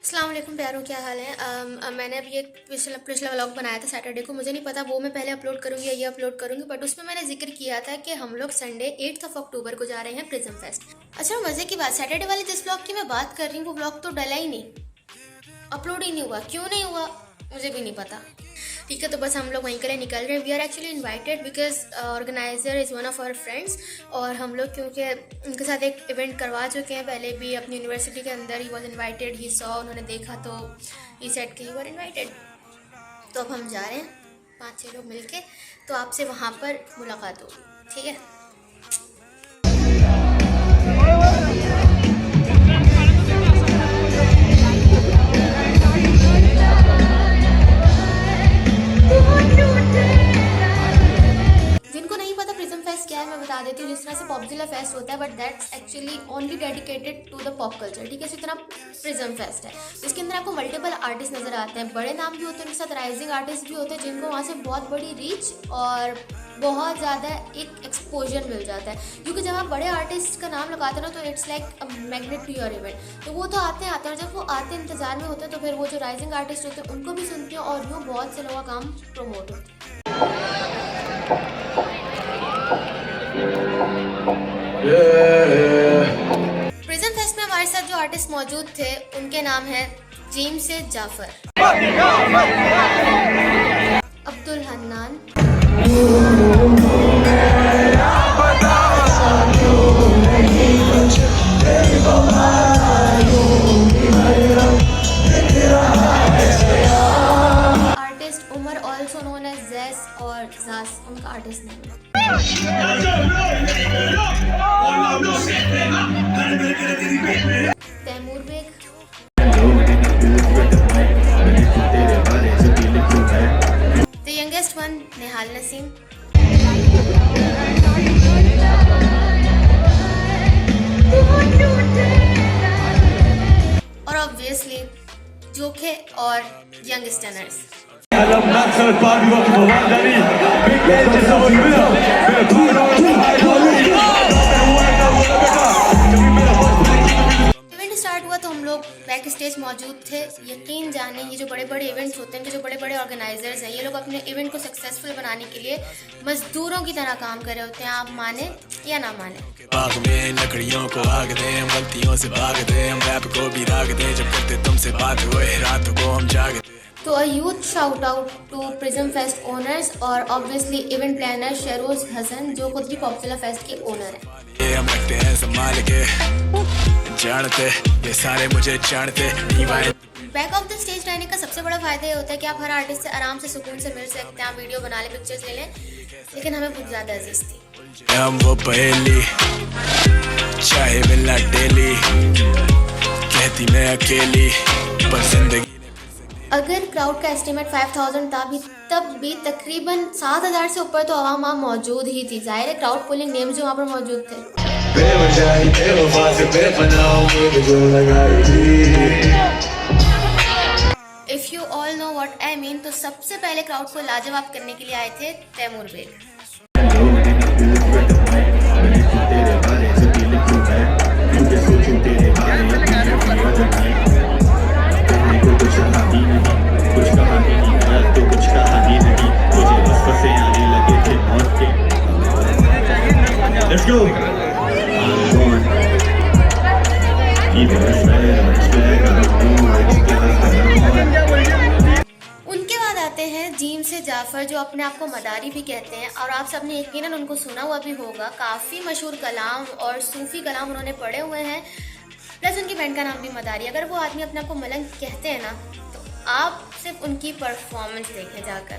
अस्सलाम वालेकुम प्यारों, क्या हाल है। मैंने अभी एक पिछला व्लॉग बनाया था सैटरडे को। मुझे नहीं पता वो मैं पहले अपलोड करूँगी या ये अपलोड करूँगी, बट उसमें मैंने जिक्र किया था कि हम लोग संडे 8 अक्टूबर को जा रहे हैं प्रिज्म फेस्ट। अच्छा, मज़े की बात, सैटरडे वाले जिस व्लॉग की मैं बात कर रही हूँ वो व्लॉग तो डला ही नहीं, अपलोड ही नहीं हुआ। क्यों नहीं हुआ मुझे भी नहीं पता। ठीक है, तो बस हम लोग वहीं के लिए निकल रहे हैं। We are actually invited because organiser is one of our friends. और हम लोग क्योंकि उनके साथ एक इवेंट करवा चुके हैं पहले भी अपनी यूनिवर्सिटी के अंदर। He was invited, he saw, उन्होंने देखा तो ही सेड कि यू आर इन्वाइटेड। तो अब हम जा रहे हैं 5-6 लोग मिलके, तो आपसे वहाँ पर मुलाकात होगी, ठीक है। जिनको नहीं पता प्रिज्म फेस्ट क्या है मैं बता देती हूँ। जिस तरह से पॉपुलर फेस्ट होता है, but that's actually only dedicated to the pop culture, ठीक है। इसी तरह प्रिज्म फेस्ट है, इसके अंदर आपको मल्टीपल आर्टिस्ट नजर आते हैं। बड़े नाम भी होते हैं, उनके साथ राइजिंग आर्टिस्ट भी होते हैं, जिनको वहाँ से बहुत बड़ी रीच और बहुत ज़्यादा एक एक्सपोजर मिल जाता है। क्योंकि जब आप बड़े आर्टिस्ट का नाम लगाते हैं ना, तो it's like a magnet to your event. तो वो तो आते हैं और जब वो आते हैं इंतजार में होते हैं, तो फिर वो जो राइजिंग आर्टिस्ट होते हैं उनको भी सुनते हैं और यूँ बहुत से लोगों का काम प्रमोट होता है। प्रिज्म फेस्ट में हमारे साथ जो आर्टिस्ट मौजूद थे उनके नाम है जीम से Jafar, Abdul Hannan, artist Umar also known as जैस और जास उनका आर्टिस्ट नेम है। Taimur Baig, the youngest one Nihal Naseem, और ऑब्वियसली जोखे और यंगस्टर्स। इवेंट स्टार्ट हुआ तो हम लोग बैक स्टेज मौजूद थे। यकीन जाने ये जो बड़े बड़े इवेंट्स होते हैं, जो बड़े बड़े ऑर्गेनाइजर्स हैं, ये लोग अपने इवेंट को सक्सेसफुल बनाने के लिए मजदूरों की तरह काम कर रहे होते हैं, आप माने या ना माने। बाग में लकड़ियों को आग दें, हम गलतियों से भाग दें, हम रैप को भी राग दें, जब करते तुमसे बात हुए रात को हम जागते। तो a huge shout out to Prism fest owners और obviously event planner Sheroz Hasan, जो खुद भी पॉपुलर फेस्ट के ओनर हैं। ये हम रखते हैं संभाल के, जानते ये सारे मुझे जानते। बैक ऑफ द स्टेज रहने का सबसे बड़ा फायदा ये होता है कि आप हर आर्टिस्ट से आराम से सुकून से मिल सकते हैं, आप वीडियो बना लें, पिक्चर्स ले लें। लेकिन हमें बहुत ज़्यादा अजीज थी हम वो पहेली, चाहे मिलना डेली, कहती मैं अकेली पर जिंदगी। अगर क्राउड का एस्टिमेट 5000 था भी, तब भी तकरीबन 7000 से ऊपर तो आवाम वहाँ मौजूद ही थी। जाहिर है क्राउड पुलिंग नेम्स जो वहाँ पर मौजूद थे। If you all know what I mean, तो सबसे पहले क्राउड को लाजवाब करने के लिए आए थे तैमूर बेग। Let's go. उनके बाद आते हैं जीम से जाफर, जो अपने आप को मदारी भी कहते हैं और आप सबने यकीनन उनको सुना हुआ भी होगा। काफ़ी मशहूर कलाम और सूफी कलाम उन्होंने पढ़े हुए हैं, प्लस उनकी बैंड का नाम भी मदारी। अगर वो आदमी अपने आप को मलंग कहते हैं ना, तो आप सिर्फ उनकी परफॉर्मेंस देखें जाकर।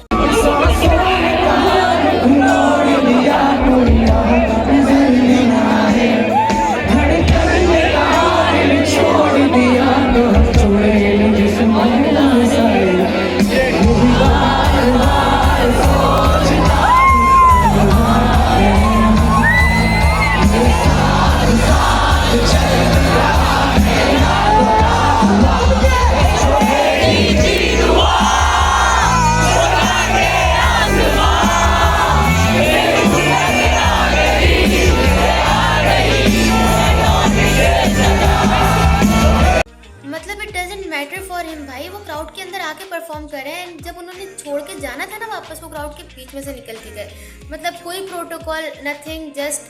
एक्साइटेड फॉर हिम भाई, वो क्राउड के अंदर आके परफॉर्म कर रहे हैं। जब उन्होंने छोड़ के जाना था ना वापस, वो क्राउड के बीच में से निकल के गए। मतलब कोई protocol nothing, just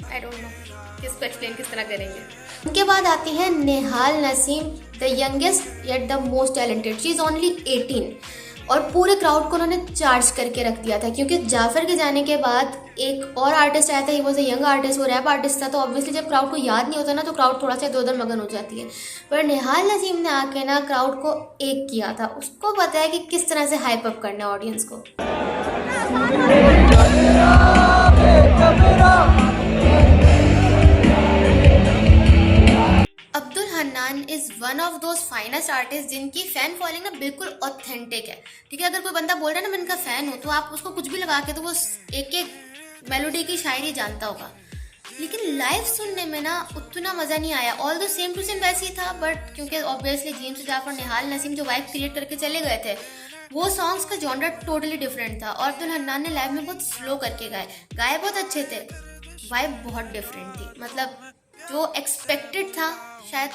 I don't know किसको एक्सप्लेन किस तरह करेंगे। उनके बाद आती है Nihal Naseem, the youngest yet the most talented. She is only 18 और पूरे क्राउड को उन्होंने चार्ज करके रख दिया था, क्योंकि जाफर के जाने के बाद एक और आर्टिस्ट आया था। He was a young artist, वो रैप आर्टिस्ट था। तो ऑब्वियसली जब क्राउड को याद नहीं होता ना, तो क्राउड थोड़ा सा इधर उधर मगन हो जाती है। पर निहाल नसीम ने आके ना क्राउड को एक किया था। उसको पता है कि किस तरह से हाइप अप करना है ऑडियंस को। Abdul Hannan is one of those finest artist जिनकी फ़ैन फॉलोइंग ना बिल्कुल ऑथेंटिक है। ठीक है, अगर कोई बंदा बोल रहा है ना मैं इनका फ़ैन हूँ, तो आप उसको कुछ भी लगा के तो वो एक एक मेलोडी की शायरी जानता होगा। लेकिन लाइव सुनने में ना उतना मज़ा नहीं आया। ऑल दो सेम टू सेम वैसे ही था, बट क्योंकि ऑब्वियसली जेम्स जाफर, निहाल नसीम जो वाइब क्रिएट करके चले गए थे, वो सॉन्ग्स का जॉनर टोटली डिफरेंट था। और अब्दुल हन्नान ने लाइव में बहुत स्लो करके गाए बहुत अच्छे थे, वाइब बहुत डिफरेंट थी। मतलब जो एक्सपेक्टेड था शायद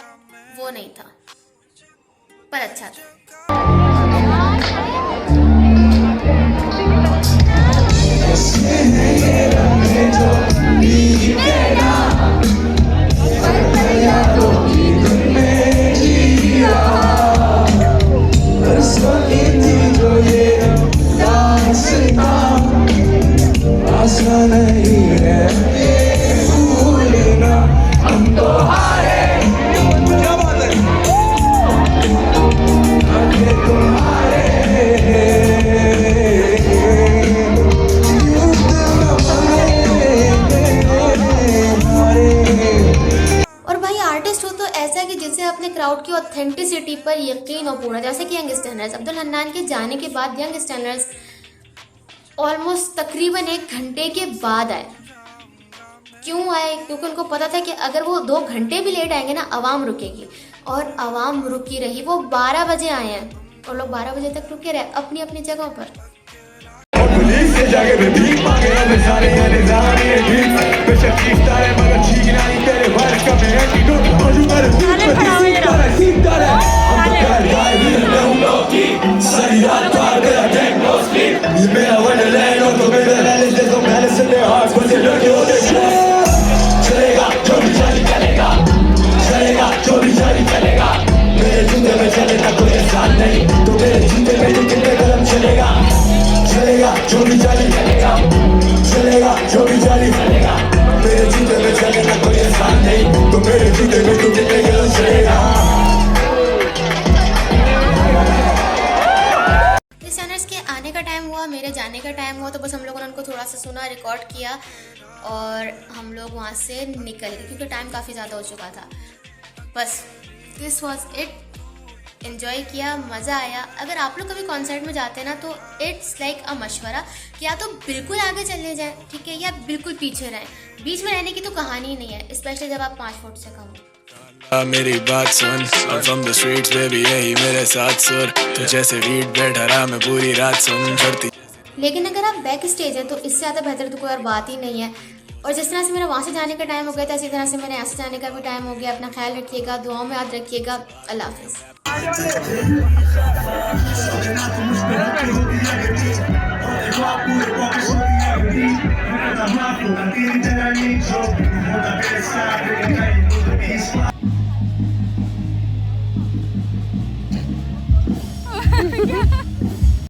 वो नहीं था, पर अच्छा था। अपने क्राउड की ऑथेंटिसिटी पर यकीन हो पूरा, जैसे कि यंग स्टैंडर्ड्स। अब्दुल हन्नान के जाने के बाद यंग स्टैंडर्ड्स ऑलमोस्ट तकरीबन 1 घंटे के बाद आए। क्यों आए? क्योंकि उनको पता था कि अगर वो 2 घंटे भी लेट आएंगे ना, आवाम रुकेगी, और आवाम रुकी रही। वो 12 बजे आए हैं और लोग 12 बजे तक रुके रहे अपनी अपनी जगहों पर। आने का टाइम हुआ, मेरे जाने का टाइम हुआ, तो बस हम लोगों ने उनको थोड़ा सा सुना, रिकॉर्ड किया और हम लोग वहाँ से निकल गए क्योंकि टाइम काफ़ी ज़्यादा हो चुका था। बस दिस वॉज इट। एंजॉय किया, मज़ा आया। अगर आप लोग कभी कॉन्सर्ट में जाते हैं ना, तो इट्स लाइक अ मशवरा कि या तो बिल्कुल आगे चले जाएं, ठीक है, या बिल्कुल पीछे रहें। बीच में रहने की तो कहानी ही नहीं है, स्पेशली जब आप 5 फुट से कम हो। मेरी बात सुन, I'm from the streets baby, यही मेरे साथ सुर, तो जैसे रीड बैठा रहा मैं पूरी रात सुन करती। लेकिन अगर आप बैक स्टेज हैं तो इससे ज़्यादा बेहतर तो कोई और बात ही नहीं है। और जिस तरह से मेरा वहाँ से जाने का टाइम हो गया था, इसी तरह से मेरे यहाँ से जाने का भी टाइम हो गया। अपना ख्याल रखिएगा, दुआओं में याद रखिएगा। अल्लाह हाफ़िज़।